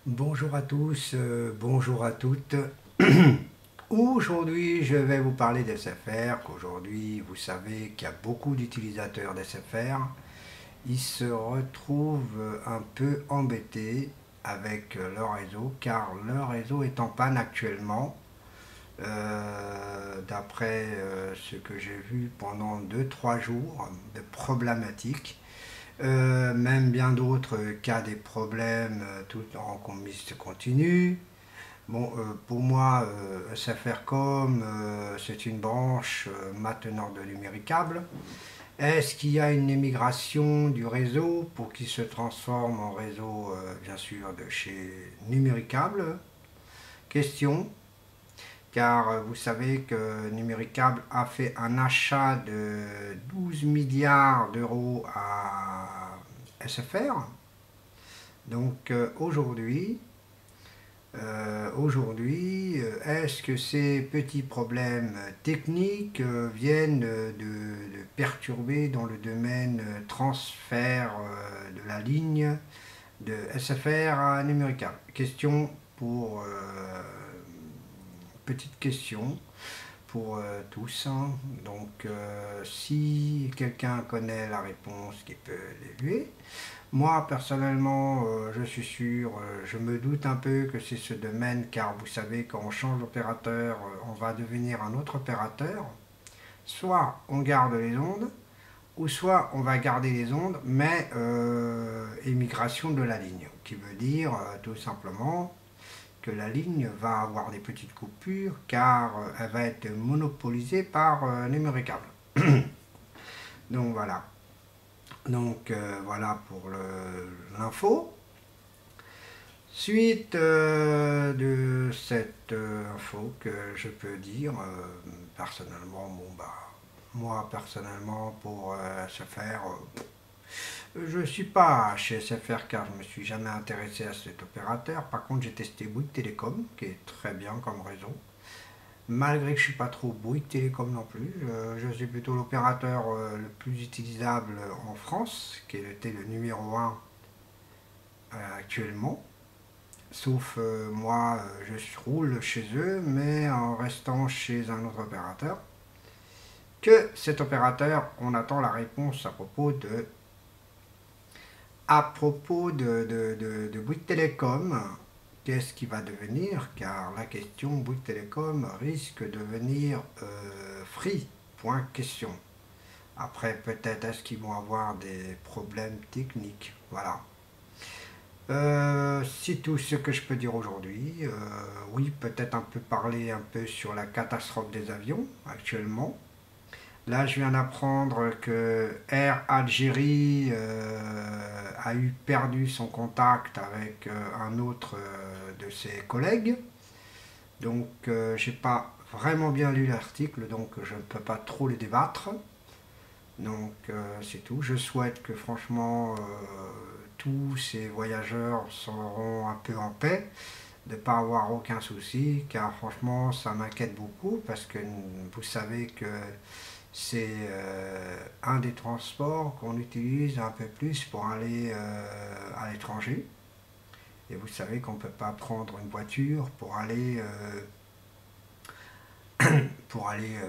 Bonjour à tous, bonjour à toutes. Aujourd'hui, je vais vous parler d'SFR. Qu'aujourd'hui, vous savez qu'il y a beaucoup d'utilisateurs d'SFR. Ils se retrouvent un peu embêtés avec leur réseau car leur réseau est en panne actuellement. D'après ce que j'ai vu pendant 2 3 jours de problématiques. Même bien d'autres cas des problèmes tout en se continue. Bon, pour moi, SFRcom, c'est une branche maintenant de Numéricable. Est-ce qu'il y a une émigration du réseau pour qu'il se transforme en réseau, bien sûr, de chez Numéricable? Question, car vous savez que Numéricable a fait un achat de 12 milliards d'euros à SFR. Donc aujourd'hui, est-ce que ces petits problèmes techniques viennent de perturber dans le domaine transfert de la ligne de SFR à Numérical? Question pour petite question pour tous, hein. Donc si quelqu'un connaît la réponse qui peut l'évaluer. Moi, personnellement, je suis sûr, je me doute un peu que c'est ce domaine, car vous savez, quand on change d'opérateur, on va devenir un autre opérateur. Soit on garde les ondes, ou soit on va garder les ondes, mais émigration de la ligne, qui veut dire tout simplement que la ligne va avoir des petites coupures, car elle va être monopolisée par Numéricable. Donc voilà. Donc voilà pour l'info. Suite de cette info que je peux dire, personnellement, bon bah, moi personnellement pour SFR, je ne suis pas chez SFR car je ne me suis jamais intéressé à cet opérateur. Par contre, j'ai testé Bouygues Télécom, qui est très bien comme réseau. Malgré que je ne suis pas trop Bouygues Télécom non plus, je suis plutôt l'opérateur le plus utilisable en France, qui était le numéro un actuellement. Sauf moi, je roule chez eux, mais en restant chez un autre opérateur. Que cet opérateur, on attend la réponse à propos de Bouygues Télécom. Qu'est-ce qui va devenir? Car la question Bouygues Télécom risque de devenir free. Point question. Après, peut-être est-ce qu'ils vont avoir des problèmes techniques. Voilà. C'est tout ce que je peux dire aujourd'hui. Oui, peut-être un peu parler un peu sur la catastrophe des avions actuellement. Là, je viens d'apprendre que Air Algérie a eu perdu son contact avec un autre de ses collègues. Donc, j'ai pas vraiment bien lu l'article, donc je ne peux pas trop les débattre. Donc, c'est tout. Je souhaite que franchement tous ces voyageurs seront un peu en paix, de ne pas avoir aucun souci, car franchement ça m'inquiète beaucoup parce que vous savez que c'est un des transports qu'on utilise un peu plus pour aller à l'étranger. Et vous savez qu'on ne peut pas prendre une voiture pour aller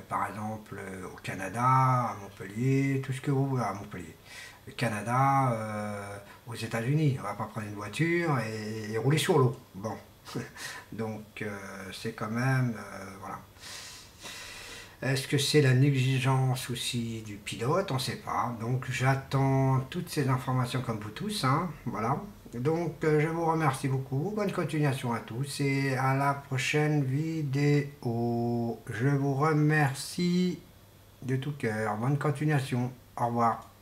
par exemple au Canada, à Montpellier, tout ce que vous voulez à Montpellier. Le Canada, aux États-Unis, on ne va pas prendre une voiture et rouler sur l'eau. Bon, donc c'est quand même voilà. Est-ce que c'est la négligence aussi du pilote? On ne sait pas. Donc j'attends toutes ces informations comme vous tous, hein. Voilà. Donc je vous remercie beaucoup. Bonne continuation à tous et à la prochaine vidéo. Je vous remercie de tout cœur. Bonne continuation. Au revoir.